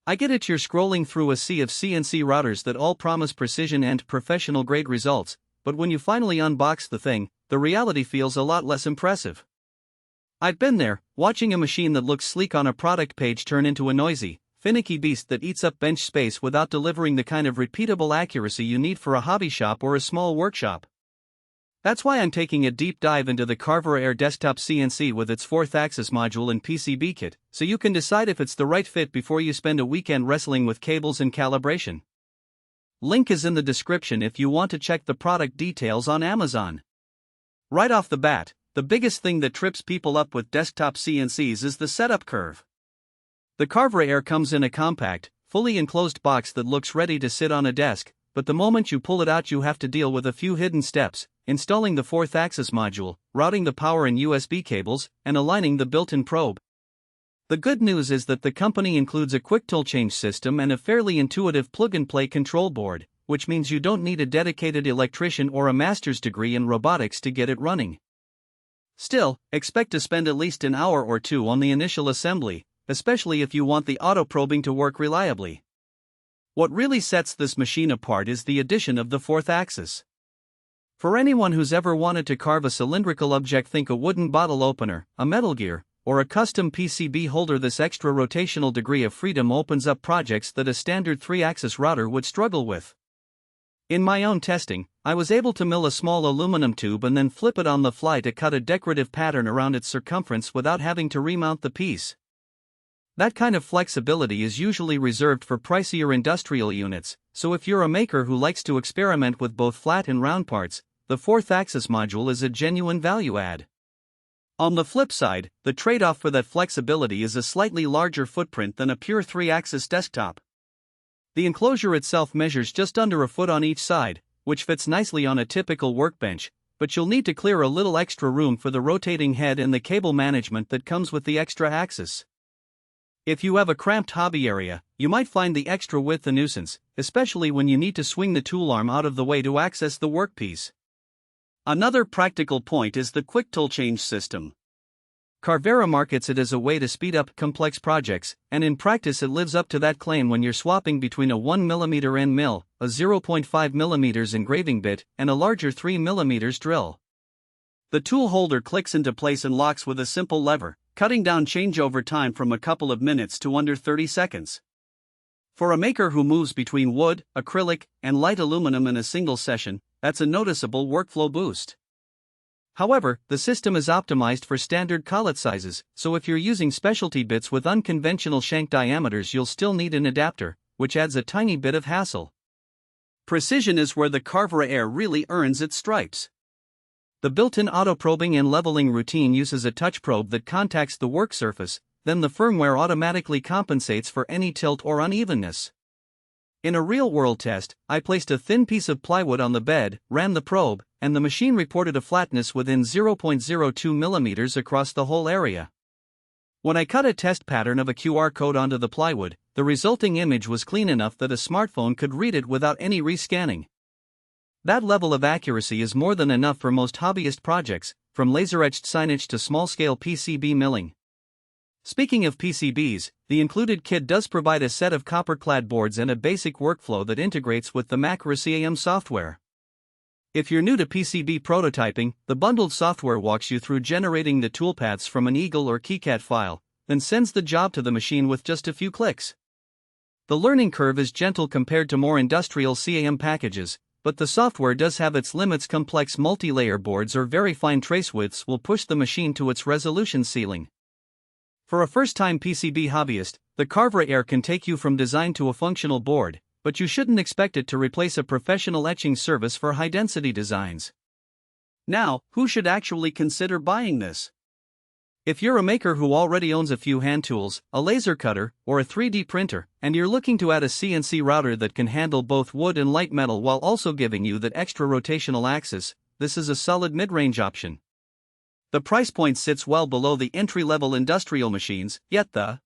I get it, you're scrolling through a sea of CNC routers that all promise precision and professional-grade results, but when you finally unbox the thing, the reality feels a lot less impressive. I've been there, watching a machine that looks sleek on a product page turn into a noisy, finicky beast that eats up bench space without delivering the kind of repeatable accuracy you need for a hobby shop or a small workshop. That's why I'm taking a deep dive into the Carvera Air Desktop CNC with its 4th axis module and PCB kit, so you can decide if it's the right fit before you spend a weekend wrestling with cables and calibration. Link is in the description if you want to check the product details on Amazon. Right off the bat, the biggest thing that trips people up with desktop CNCs is the setup curve. The Carvera Air comes in a compact, fully enclosed box that looks ready to sit on a desk, but the moment you pull it out you have to deal with a few hidden steps: installing the 4th axis module, routing the power and USB cables, and aligning the built-in probe. The good news is that the company includes a quick tool change system and a fairly intuitive plug-and-play control board, which means you don't need a dedicated electrician or a master's degree in robotics to get it running. Still, expect to spend at least an hour or two on the initial assembly, especially if you want the auto probing to work reliably. What really sets this machine apart is the addition of the 4th axis. For anyone who's ever wanted to carve a cylindrical object, think a wooden bottle opener, a metal gear, or a custom PCB holder, this extra rotational degree of freedom opens up projects that a standard 3-axis router would struggle with. In my own testing, I was able to mill a small aluminum tube and then flip it on the fly to cut a decorative pattern around its circumference without having to remount the piece. That kind of flexibility is usually reserved for pricier industrial units, so if you're a maker who likes to experiment with both flat and round parts, the 4th axis module is a genuine value add. On the flip side, the trade-off for that flexibility is a slightly larger footprint than a pure 3-axis desktop. The enclosure itself measures just under a foot on each side, which fits nicely on a typical workbench, but you'll need to clear a little extra room for the rotating head and the cable management that comes with the extra axis. If you have a cramped hobby area, you might find the extra width a nuisance, especially when you need to swing the tool arm out of the way to access the workpiece. Another practical point is the quick tool change system. Carvera markets it as a way to speed up complex projects, and in practice it lives up to that claim when you're swapping between a 1mm end mill, a 0.5mm engraving bit, and a larger 3mm drill. The tool holder clicks into place and locks with a simple lever, cutting down changeover time from a couple of minutes to under 30 seconds. For a maker who moves between wood, acrylic, and light aluminum in a single session, that's a noticeable workflow boost. However, the system is optimized for standard collet sizes, so if you're using specialty bits with unconventional shank diameters you'll still need an adapter, which adds a tiny bit of hassle. Precision is where the Carvera Air really earns its stripes. The built-in auto-probing and leveling routine uses a touch probe that contacts the work surface, then the firmware automatically compensates for any tilt or unevenness. In a real-world test, I placed a thin piece of plywood on the bed, ran the probe, and the machine reported a flatness within 0.02 mm across the whole area. When I cut a test pattern of a QR code onto the plywood, the resulting image was clean enough that a smartphone could read it without any rescanning. That level of accuracy is more than enough for most hobbyist projects, from laser-etched signage to small-scale PCB milling. Speaking of PCBs, the included kit does provide a set of copper-clad boards and a basic workflow that integrates with the Makera CAM software. If you're new to PCB prototyping, the bundled software walks you through generating the toolpaths from an Eagle or KiCad file, then sends the job to the machine with just a few clicks. The learning curve is gentle compared to more industrial CAM packages, but the software does have its limits. Complex multi-layer boards or very fine trace widths will push the machine to its resolution ceiling. For a first-time PCB hobbyist, the Carvera Air can take you from design to a functional board, but you shouldn't expect it to replace a professional etching service for high-density designs. Now, who should actually consider buying this? If you're a maker who already owns a few hand tools, a laser cutter, or a 3D printer, and you're looking to add a CNC router that can handle both wood and light metal while also giving you that extra rotational axis, this is a solid mid-range option. The price point sits well below the entry-level industrial machines, yet the